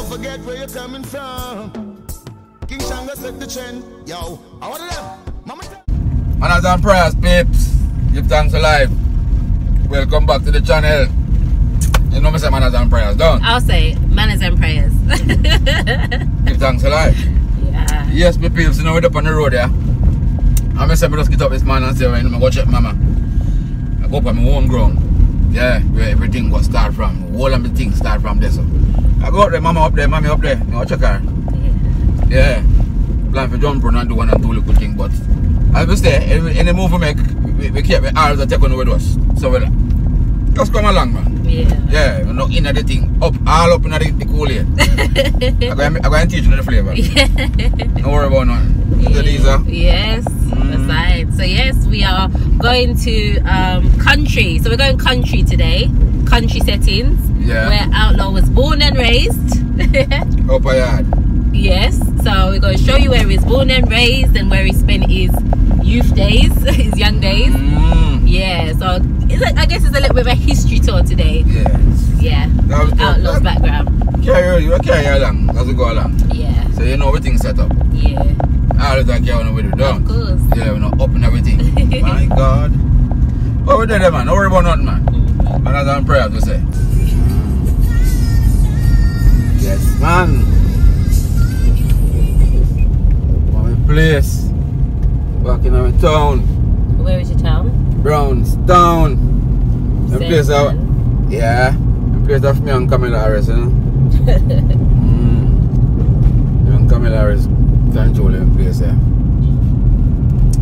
forget where you're coming from. King Shanga set the trend. Yo, I want them. Mama. Manners and prayers, peeps. Give thanks for life. Welcome back to the channel. You know me say manners and prayers, don't? I'll say manners and prayers. Give thanks for life. Yeah. Yes, my peeps, you know we're up on the road, yeah. I'm just get up this man and say, I go check mama. I go up on my home ground. Yeah, where everything got start from. All of the things start from there. So I go up there, mama up there, mommy up there. I go check her. Yeah. Plan for jump run and do one and two little things, but as we say, any move we make, we keep the arms that take on with us. So we just come along, man. Yeah. Yeah, we're not in the thing. All up in the cool here. I'm going to teach you the flavor. Yeah. Don't worry about nothing. Yeah. Lisa? Yes, that's right. So yes, we are going to country. So we're going country today. Country settings. Yeah. Where Outlaw was born and raised. Up a yard. Yes. So we're going to show you where he was born and raised and where he spent his youth days, his young days. Yeah. So I guess it's a little bit of a history tour today. Yes. Yeah. Outlaw's background. Carry along as we go along. Yeah. So you know everything set up. Yeah. All the time carry on with it, don't? Of course. Yeah, we're not up and everything. My God. What we did there, man? Don't worry about nothing, man. Manners and prayers, we say. Yes, man. My place. Back in our town. Where is your town? Brownstown. The place out. Yeah. The place of me and Camilla Harris, you know? Me and Camilla Harris controlling the place, yeah.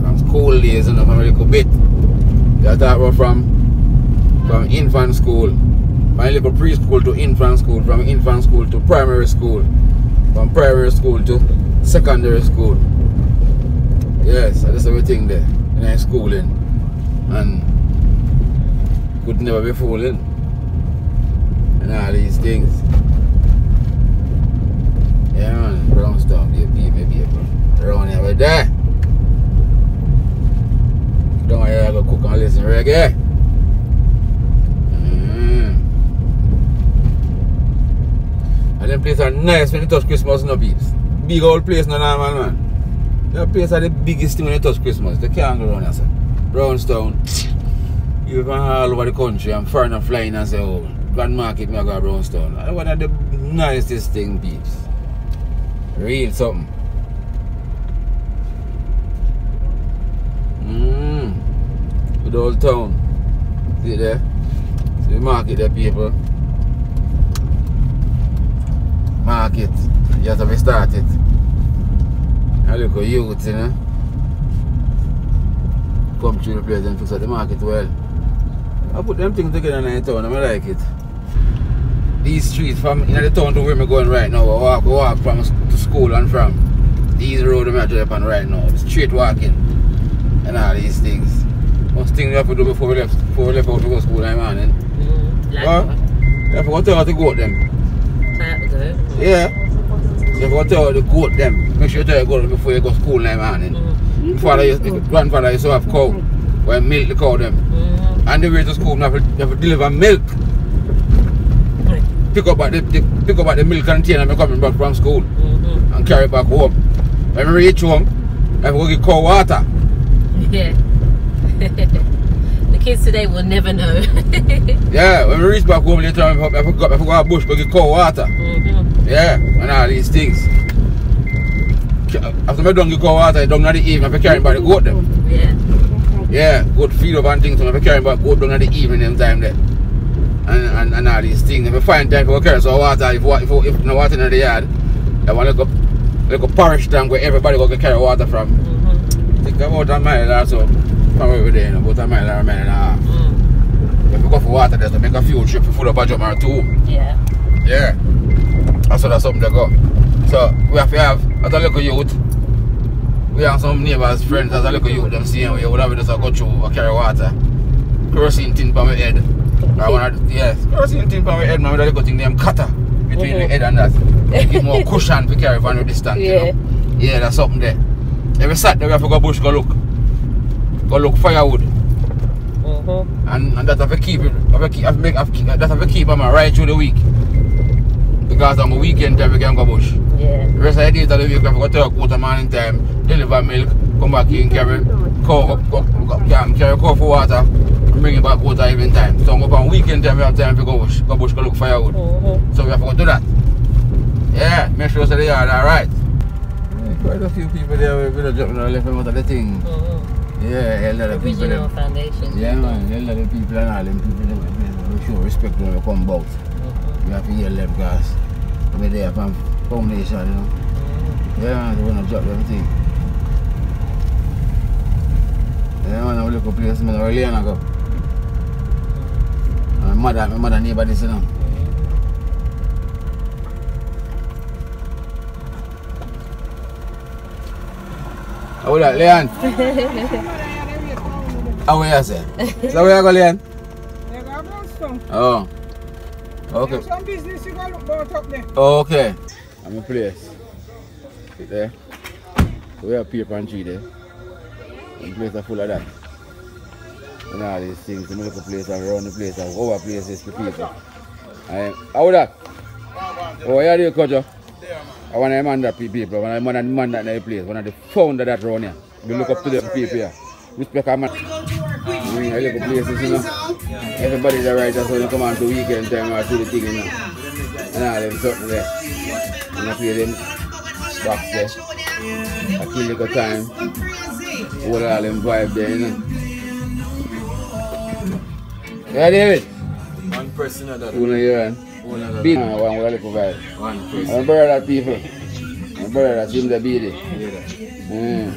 From school days, you know, from a little bit. They talk about from infant school. From a little preschool to infant school. From infant school to primary school. From primary school to secondary school. Yes, that's everything there. In schooling. And could never be fooling. And all these things. Yeah, man. Brownstown, baby. Around here, right there. Down here, I go cook and listen reggae. And them places are nice when you touch Christmas, no peeps. Big old place, no normal, man. That place are the biggest thing when you touch Christmas. They can't go around here, sir. Brownstown. You even all over the country and foreign and flying and say, oh, Grand Market, me I go to Brownstown. That's one of the nicest thing, peeps. Real something. Good old town. See it there? See the market there, people. Market. You have to be started. And look at youths, you know. Come through the place and fix up the market well. I put them things together in the town and I like it. These streets from in the town to where I'm going right now, I walk from to school and from these roads I'm driving on right now. Straight walking and all these things. Most things we have to do before we left out to go to school in the morning. Well, you have to go tell how to goat them. Yeah. You have to tell how to goat them. Make sure you tell you go before you go to school in the morning. Grandfather used to have cow where milk the cow them. And the way to school you have to deliver milk. Pick up at the milk container when coming back from school and carry it back home. When we reach home, I have to go get cow water. Yeah. The kids today will never know. Yeah, when we reach back home later on, I have to go to the bush to get cow water. Yeah, and all these things. After I don't get cow water, I don't know the evening, I have to carry back the goat them. Yeah. Yeah, goat feed up and things, so I have to carry back goat down at the evening them time there. And all these things. If you find time to carry some water, if no water in the yard, I want to go like a parish tank where everybody go carry water from. Think about a mile or so from where we're there, about a mile or a mile and a half. If you go for water there to make a few trips, full up a jump or two. Yeah. Yeah. That's something to go. So we have to have as a little youth. We have some neighbors, friends as a little youth, them seeing we would have just go through or carry water. Kerosene tin from my head. Yes, kerosene tin from my head, man, with a little thing named cutter between the head and that. Make it more cushion to carry from the distance, you know. Yeah, that's something there. Every Saturday we have to go bush, go look firewood. And that have to keep it, that have to keep them right through the week. because on the weekend time we can go bush. Yeah. The rest of the days of the week we have to go to a quarter morning time, deliver milk, come back in, carry cow, carry cow for water, and bring it back quarter evening time. So on weekend time we have time to go bush go look firewood. So we have to go do that. Yeah, make sure that they are alright. Quite a few people there with a job and left them out of the thing. Yeah, a lot of people. Original foundation. Yeah, man, a lot of people and all them people we show respect when they come about. You have to hear them because we're there from foundation, you know. Yeah, man, they want to drop everything. Yeah, man, I look at place, man, I really go. My mother neighbor this, you know. How that, Leon? How are you, sir? So where you go, Leon? Oh. Okay. Some business you got look about up there. Okay. I'm a place. Sit there. So we have paper and tree there. The place are full of that. And all these things, the local place around the place, and over places for people. How that? Oh, yeah, you Kojo? I want to man that people, I want to man that in the place, one of the founder that around here. We look up to them people here. Respect our man. I look at places, you know. Everybody that right, so you come on to weekend time or do the thing, you know. And all them something there. And I play them box there. I kill little time. Hold all them vibe there, you know. Yeah, David? One person of that. Who know you, man? Beat one with a little vibe. One person. I'm brother that people. I'm brother that seems to be there.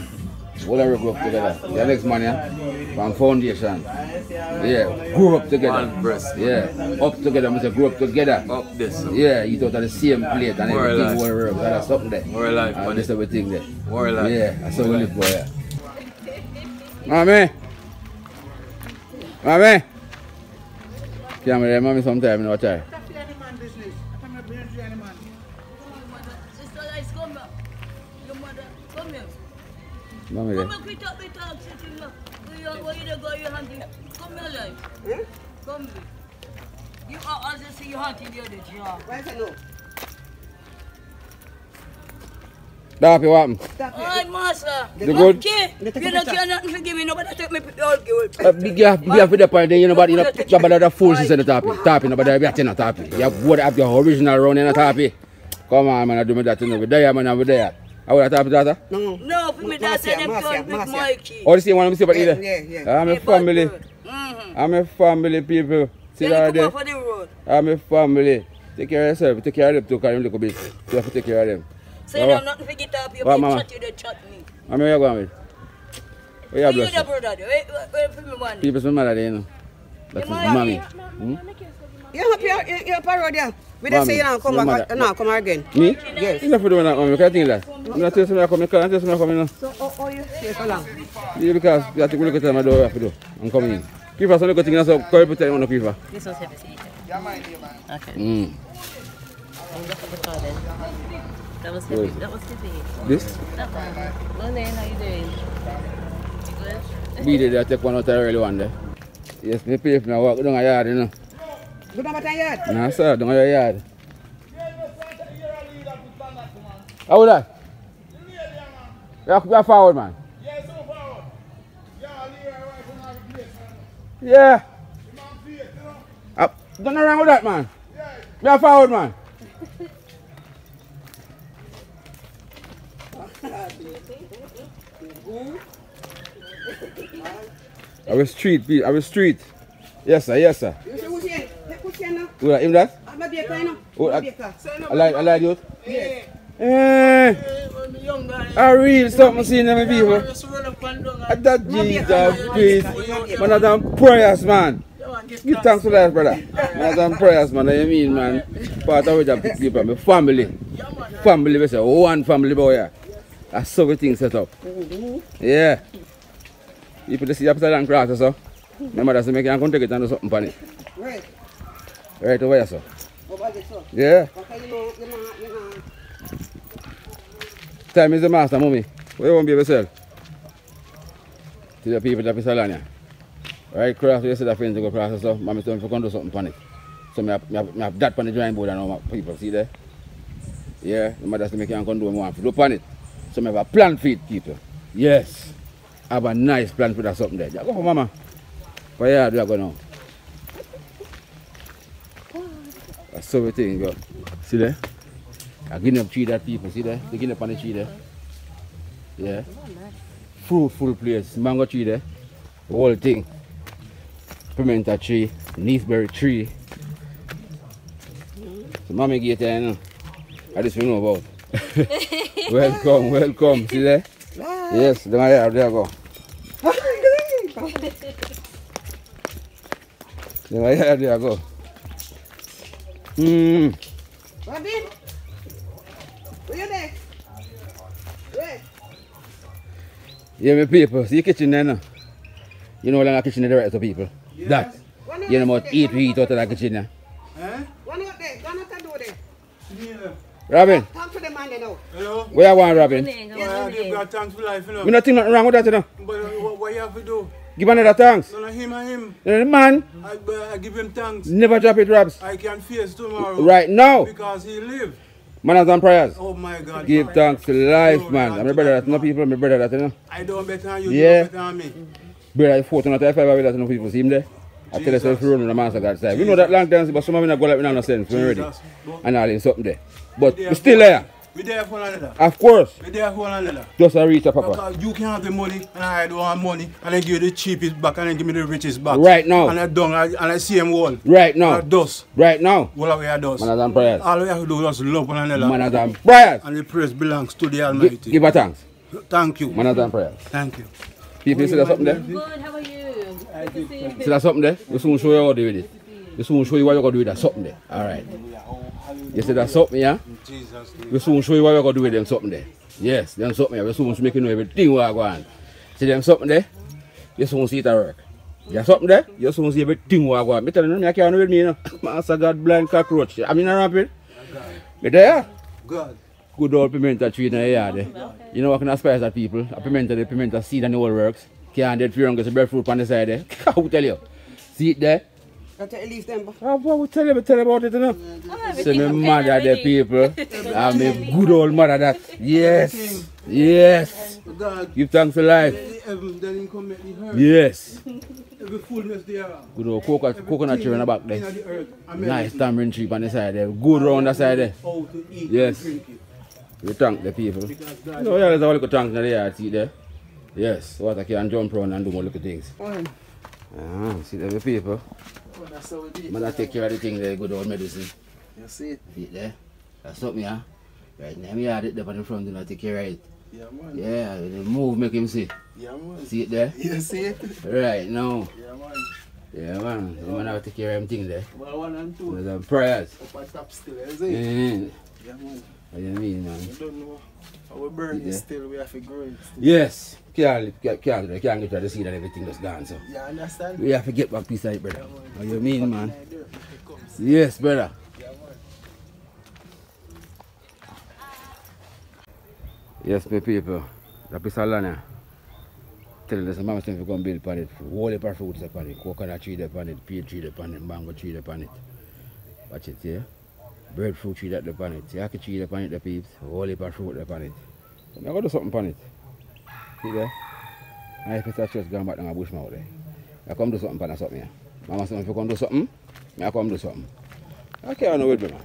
We'll ever grow up together. The next man, yeah? From foundation. Yeah, grew up together. One person. Yeah, up together. I say grew up together. Up this. Yeah, eat out of the same plate and More everything life. will work. That's something there. More life, And man. this everything there. More life. Yeah, that's how we live for, yeah. Mommy! Mommy! Come here, mommy sometime, you know, try. Mommy there. Come here, Come here. You are also see you hunting the other job. Why is it no? Dappy, what happened? Alright, master. You good? Okay. You don't care nothing to give me, nobody take me all good. Big have to the point, then you know, but you know, job of the fools is in the tappy. Tappy, nobody have to tappy. You have what have your original run in the tappy. Come on, man, I do me that, you know, with there, man, over there. How would I tap that? No. No, for me that's them done with Mikey. Oh, the same one I'm saying about either? Yeah. I'm a family. I'm a family people. See that there? For the road. I'm a family. Take care of yourself. Take care of them too, carry them a little bit. You have to take care of them. So you have nothing to get up, you What, can mama? chat you, they chat me. I'm here going with. Where you You blush? the brother, where for me one? People's my mother there, you know. That's his mommy. You have your parody. We don't say you don't come back, no, come again. Me? Yes. You not for doing that, mommy. Can I think that? I'm not telling you I come, you can't tell me I come, you know. So, how you stay so long? Yeah, because you have to look at time I do what I have to do. I'm coming in. Keep us on the thing, so call every time on the keeper. This was heavy seated. Okay. Mm. That was heavy. That was heavy. This? That one. Well, then, how you doing? You good? Be there, take one out of early one there. Yes, me pay for me walk down a yard, you know. Good about a yard? Nah, sir, down a yard. How that? You're forward, man. Yeah. Don't around with that, man. You're forward, man. I was street, Pete. I was street. Yes, sir. Yes, sir. You say who's here? Who's here now? Who that? Him that? I'm a baker, you know. Oh, I'm a I baker. I like you. Yes. I real something seeing them people. At that Jesus, please. Man, I'm prayers, man. Give thanks to life, brother. Man, I'm prayers, man. I mean, man. Part of it, I people, my family. Family, we say, one family boy here. That's so everything set up. Yeah. People just see upside down cross, so. My mother said, I can take it and do something for it. Right. Right over here, sir. Over there, so. Yeah. Okay, you know. Time is the master, mommy. Where you want to be yourself? To the people that are selling here. Right, cross, you see the friends to go cross, so mommy told me to go do something for it. So I have that on the drawing board and all my people, see there? Yeah, the mother say I can't do more to do upon it. So I have a plan for it, people. Yes. I have a nice plan for that something there. Go for mama. Where yeah, do I go now? That's so everything go. See there? I give them tree that people, see there? They give up on the tree there. Yeah. Fruitful place, mango tree there. The whole thing. Pimento tree, neathberry tree. So mommy get there, you know. I just know about. Welcome, welcome. See there? Yes, there you go. There you go. Robin? Where you there? Where? Yeah, my people, see the kitchen there now? You know the kitchen is the right to people? Yes. That. You know about 8 feet out of the kitchen there. Eh? One out there. One out the door there. Yeah. Robin, Talk to the man there now. Hello? where you want, Robin? I give God thanks for life, you know. We don't think nothing wrong with that, you know. But what you have to do? Give another thanks. No, him and him. The man, I give him thanks. never drop it, Robs. I can face tomorrow. Right now, Because he lived. manners and prayers. Oh my God. Give man. thanks to life, No, man. not I'm a to brother that, that no man. people, my brother that, you know. I don't better than you, Yeah. you don't better than me. Brother, 435 hours that no people see him there. I tell you, so if you run on the master God's side. We know that long time, but some of them not go like we don't understand. We're ready. Jesus. And all in something there. But we're still there. We there for one another. Of course. We there for one another. Just a reach, Papa. Because you can have the money and I don't want money and I give you the cheapest back and then give me the richest back. Right now. And I done and I see him wall. Right now. And I dust. Right now. All we are dust. Manners and prayers. All we have to do is just love one another. Manners and prayers. And the praise belongs to the Almighty. Give a thanks. Thank you. Manners and prayers. Thank you. People, see that something there? Good, how are you? Good to see you. See that something there? We soon show you how to do with it. We soon show you what you're going to do with that something there. Alright. You see that something, yeah? Jesus. We soon show you what you're going to do with them something there. Yes, them something there. We soon make you know everything what go on. See them something there? You soon see it at work. You something there? You soon see everything what go on. Me telling you, I can't with me, you know. Master God blind cockroach. I mean, I'm rapid. But there? God. Good old pimento tree in the yard. You know what can aspire that people? A pimento seed and the whole works. Can't dead free get some breadfruit on the side there. I will tell you. See it there? That's a leaf them. I will tell you about it, you know. Say my mother there, people. I'm a good old mother that. Yes. Yes. God. Give thanks to life. Then he come make the earth. Yes. Every fullness there. Good old coconut tree on the back there. In the earth. Nice tamarind tree on the side there. Good round the side there. How to eat Yes. and drink it. We thank the people. Because God. No, yeah, there's a little tank in the yard, see there. Yes, water can jump around and do more little things. See the people. Oh, that's how we do it. Man, I take care of the thing there, good old medicine. You see it? See it there? That's something, yeah? Right now, me had it there on the front, and I take care of it. Yeah, man. Yeah, the move make him see. Yeah, man. See it there? You see it? Right now. Yeah, man. Yeah, man. The man have to take care of everything there. Well, 1 and 2. There's some prayers. Up at top still, you see? Yeah, man. What do you mean, man? You don't know. Our burn Yeah. is still, we have to grow it still. Yes. Can't get rid of seed and everything that's gone, so. You understand? We have to get back piece of it, brother. What do you mean, man? Like that, it comes. Yes, brother. Yeah, man. Yes, my people. The piece of land here. Tell us, mama said we're going to build upon it. Whole heap of fruits upon it. Coconut tree upon it, peach tree upon it, mango tree upon it. Watch it, yeah? Breadfruit tree upon it. Yaki tree upon it, the peeps. Whole heap of fruit upon it. So I'm going to do something upon it. See there? And if it's just going back down a bush mouth there. I come do something upon something here. Mama said if you come do something, I come do something. I can't know with me, man.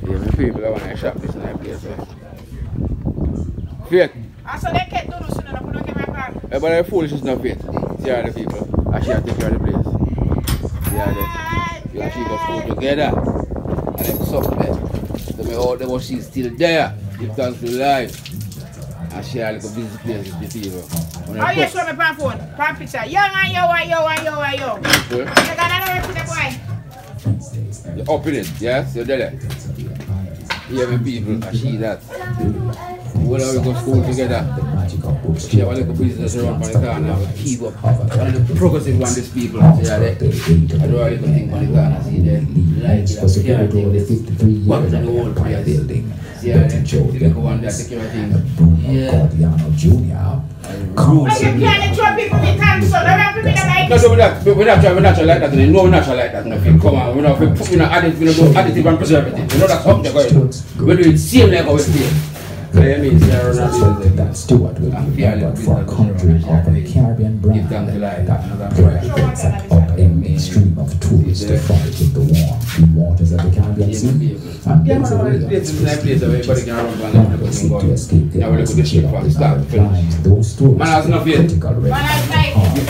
Yeah, my people, I want to shop this night place. Faith. I saw they can't do no sooner than put on my car. Everybody foolishness now, Faith. See all the people. I shall take care of the place. See all the. You and she go school together. And then something there. So me all the was she's still there. Give thanks to life. And she all go visit places with the people. Oh, you show me pan phone, pan picture. Yo, and yo, and yo, and yo, and yo. People, You got another to the boy. you're up in it, yes? You're there. Yeah, my people, I see that. When we go to school together, she have a little business around for the corner. We keep up. One of the progressive one, these people, see how they I do a little thing for the corner, see they like it. See how they work in the whole place. See how they take one there, take care of things. Yeah. I can throw people with hands, so don't have to be the No, so we're not natural like that. No, we're natural like that. Nothing. Come on, we're not additive, we don't do additive and preservative. You know that's something they're going to do. We're doing the same like how we feel. So you mean, that Stuart will be remembered for a country of the Caribbean brand that brings up a mainstream of tools to fight with the war. The waters of the Caribbean Sea and blaze away on its to escape the atmosphere of the Caribbean. Those stories critical red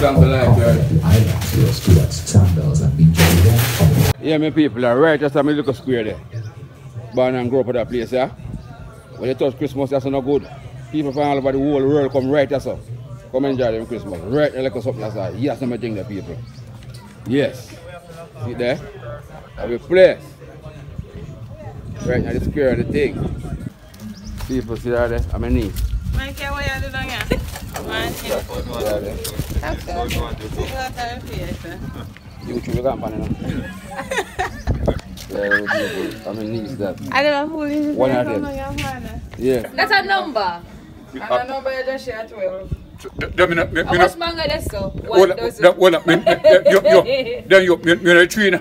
of the islands where Stuart's sandals and beaches. Yeah, my people are right just a little square there. Born and grow up at that place, yeah? When you touch Christmas, that's not good. People from all over the whole world come right as up. Come enjoy them Christmas. Right like something like that. Yes, I'm drink the people. Yes. See there? Have a place. Right now the square of the thing. People see that there? I'm my niece. Mike, what are you doing here? YouTube company. I'm a niece that. I don't know who is one of them. Yeah. That's a number. And a number you just share 12. How much mango that's so? Hold up. Then you're tree.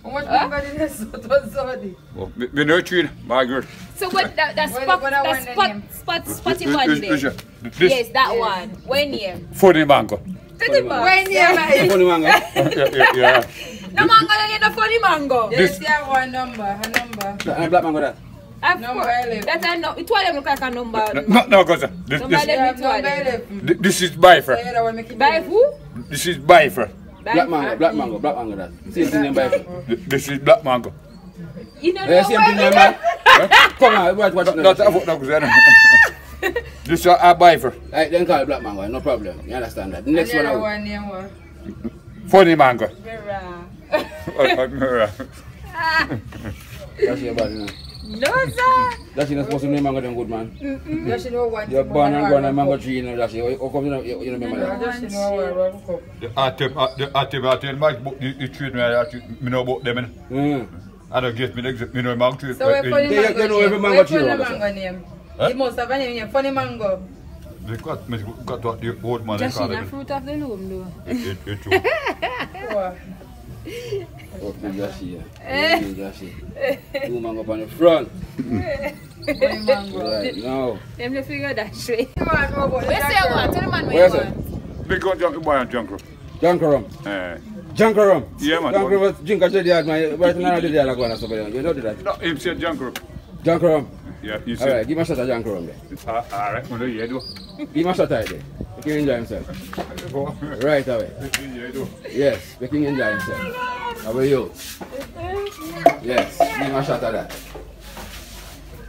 How much mango did you so? We're not tree, my girl. So what that spotty one there? Yes, that one. When year? Funny mango. When year? Funny mango. Yeah. No mango, you get a funny mango. Yes, you have one number, a number. And black mango that? Number 11. That's a number. It was them look like a number. No, because this is Bifer. By who? This is Bifer. Black mango that. Same thing in Bifer. This is black mango. You know same thing in man. Come on, what up? Not this is a Bifer. Right, then call it black mango, no problem. You understand that? The next one out. Funny mango. That's your body now. No, sir. That's not supposed to name mango then good man. Just know what you're born and grown and mango tree, you know, that's it. How come you remember that? Just know where The active you treat me know about them. I don't get me know mango tree. So where funny mango you know every mango tree. Name? It must have a name, funny mango. They got what the old man Just call in it. a fruit of the loom though. It true. Two mango on the front. Funny mango. Right, now. Them they figure that straight. Where's Where's the one? Tell the man where Where's you it? want. Big gun junkie boy and junker. Junkerum. Junkerum. Yeah, man. Junkerum was drink a jelly at my right now the day like one or something. You know that? No, him said junker. Junkerum. Yeah, you Alright, said. give me a shot of Junkerum there. Alright, what do you do? Give me a shot right there. He can enjoy himself. Right away. Yes, we can enjoy himself. How are you? Yes, give me a shot of that.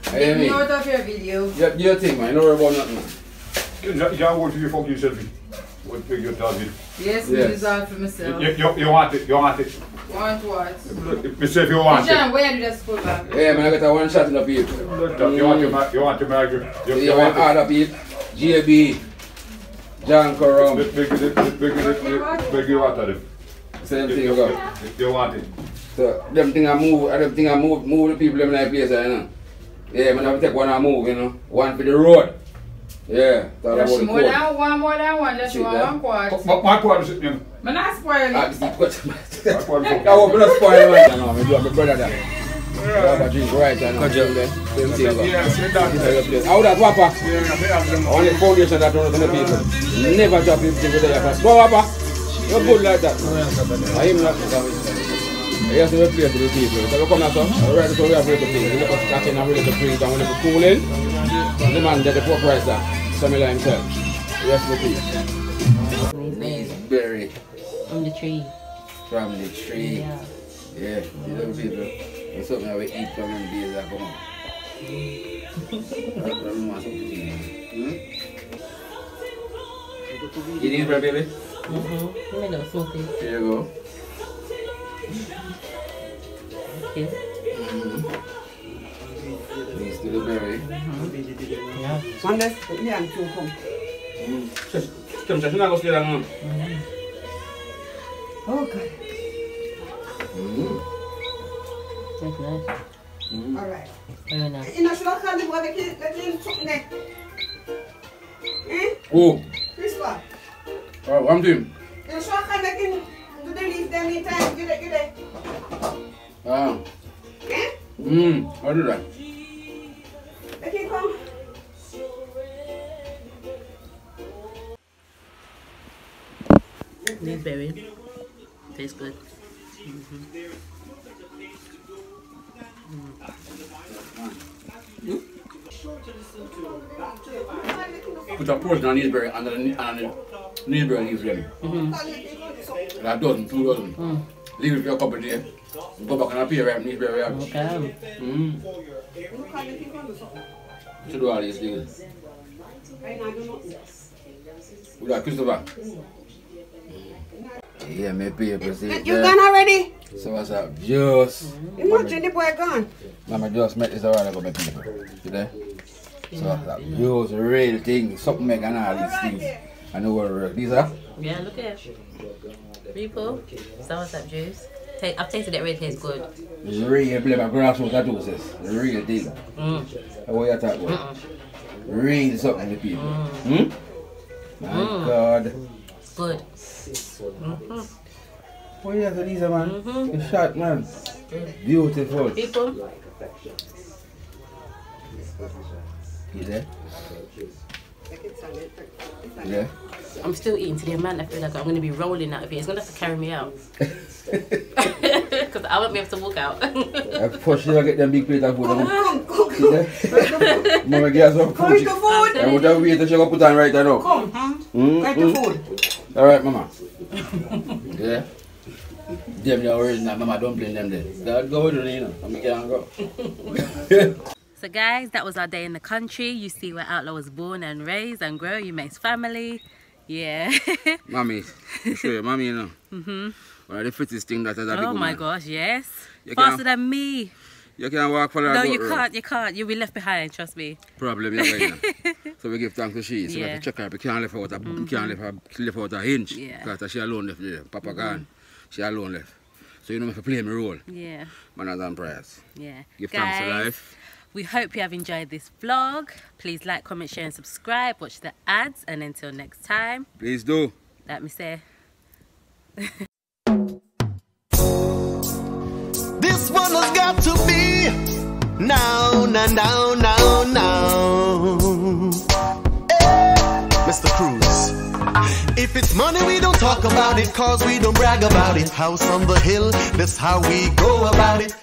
Hey, me. Out of your video. Do your thing, man. You don't worry about nothing, man. You want to your fucking selfie. What big you tell me? Yes, me resolve for myself. You want it, Want what? Me say if you want John, it. where did you just pull back? Yeah, man, I got a one shot in the people. You want to marry. You want other people? JB, Junkerum. Big you want it. Same thing you got. You want it. So, them thing I move the people in my place, you know. Yeah, man, I have to take one and move, you know. One for the road. Yeah, talk about the more code. than one, just one quart. My quart is it. I'm not spoiling Ah, it. this is good. I hope not spoil man. No, I do have my brother there. I have a drink right now. Same thing. How that Wappa? Only foundation that runs on the people. Never drop him thing with the first. Go Wappa. You're good like that. I am not. Yes, we play to the people. So we come out, right, so we have ready to play. We look at and ready to drink and we look cool in. The man that the poor price that. Samuel himself. Yes, we play. Berry. From the tree. From the tree. Yeah. Yeah, the little people. There's something that we eat from them days that come on. You need bread, baby? Mm-hmm. Let me know, smoke it. Here you go. Okay. These to the berry. Yeah. One less, me and two come. Come, just not go stay down. Oh, God. That's nice. All right. Very nice. You know, should I call the boy that came something there? Eh? Oh, Christopher? I'm doing. You show can make him do the leave them in time. Get it. Ah. Eh? What do that? Let him come. Gooseberry. Tastes good. Put a portion of Neesberry and the Neesberry leaves them. Like a dozen, 2 dozen. Leave it for a couple of days. Go back and appear right Neesberry. Okay. To do all these things. With that Christopher. Yeah, my paper see. You gone already? So what's up? Just. Imagine the boy gone. Mama just met this a while ago, my people. See there? So what's up? Just real thing. Something make and all these things. I know what these are. Yeah, look at it. Repo. Soursop juice. I've tasted it, it really tastes good. It's real, play my grassroots juices. The real thing. What you talking about? Real something to people. My God. Good. Oh yeah, so these are man. It's shot man. Beautiful. People. You there? Yeah. I'm still eating today, man. I feel like I'm going to be rolling out of here. It's going to have to carry me out. Because I won't be able to walk out. First, you get them big plate of food. Come. Mama, get some food. Come to food. I want to wait till she go put on right now. Come. Come to food. Alright, Mama. Yeah? Them the original, Mama, don't blame them there. God go with it, you know. I can't go. So guys, that was our day in the country. You see where Outlaw was born and raised and grew. You made his family. Yeah. Mommy, you sure, Mommy, you know. One of the fittest thing that has a big Oh my woman. gosh, yes. You Faster than me. You can't walk for her. No, you can't. You can't. You'll be left behind. Trust me. Problem, you know. So we give thanks to she. So we Yeah. have to check her. We can't leave out a, can't leave out a hinge. Yeah. Because she alone left there. Papa gone. She alone left. So you know, I have to play my role. Yeah. Manners and prayers. Yeah. Give thanks to life. We hope you have enjoyed this vlog. Please like, comment, share and subscribe. Watch the ads. And until next time. Please do. Let me say. This one has got to be now. Hey, Mr. Cruz. If it's money, we don't talk about it, cause we don't brag about it. House on the hill, that's how we go about it.